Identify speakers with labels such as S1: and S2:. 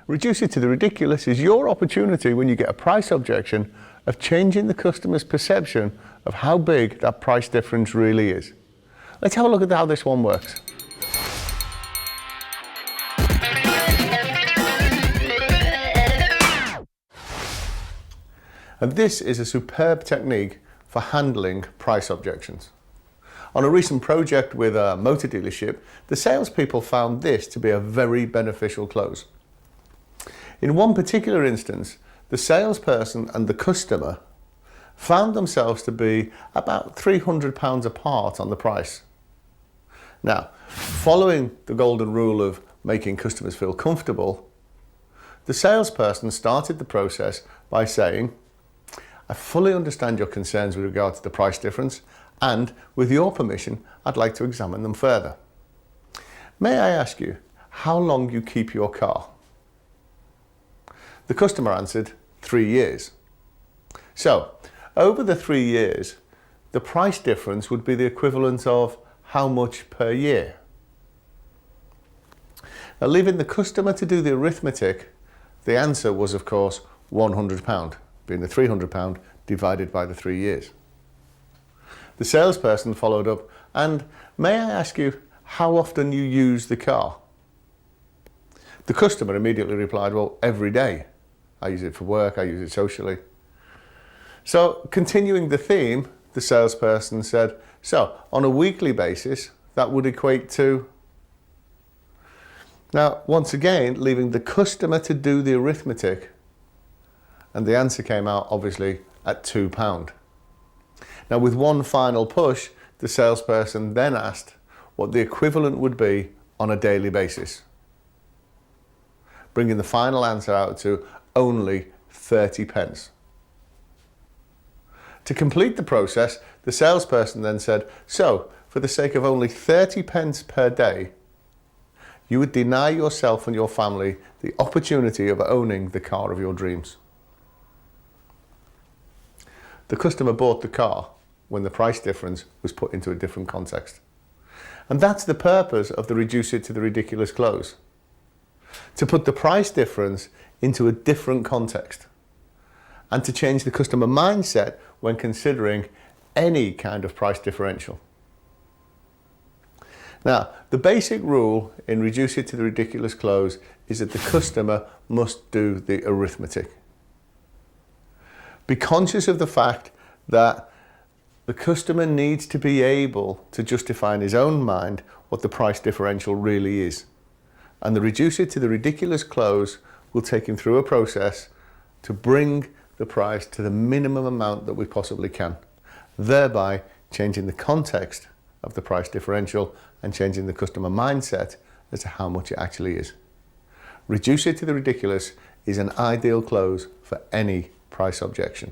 S1: Reduce it to the ridiculous is your opportunity when you get a price objection of changing the customer's perception of how big that price difference really is. Let's have a look at how this one works. And this is a superb technique for handling price objections. On a recent project with a motor dealership, the salespeople found this to be a very beneficial close. In one particular instance, the salesperson and the customer found themselves to be about £300 apart on the price. Now, following the golden rule of making customers feel comfortable, the salesperson started the process by saying, "I fully understand your concerns with regard to the price difference, and with your permission, I'd like to examine them further. May I ask you how long you keep your car?" The customer answered, 3 years. So, over the 3 years, the price difference would be the equivalent of how much per year? Now, leaving the customer to do the arithmetic, the answer was, of course, £100, being the £300 divided by the 3 years. The salesperson followed up, "And may I ask you how often you use the car?" The customer immediately replied, "Well, every day. I use it for work, I use it socially." So, continuing the theme, the salesperson said, "So, on a weekly basis, that would equate to..." Now, once again, leaving the customer to do the arithmetic, and the answer came out, obviously, at £2. Now, with one final push, the salesperson then asked what the equivalent would be on a daily basis, bringing the final answer out to only 30p. To complete the process, the salesperson then said, "So, for the sake of only 30p per day, you would deny yourself and your family the opportunity of owning the car of your dreams." The customer bought the car when the price difference was put into a different context. And that's the purpose of the reduce it to the ridiculous close. To put the price difference into a different context and to change the customer mindset when considering any kind of price differential. Now, the basic rule in reduce it to the ridiculous close is that the customer must do the arithmetic. Be conscious of the fact that the customer needs to be able to justify in his own mind what the price differential really is. And the reduce it to the ridiculous close will take him through a process to bring the price to the minimum amount that we possibly can, thereby changing the context of the price differential and changing the customer mindset as to how much it actually is. Reduce it to the ridiculous is an ideal close for any price objection.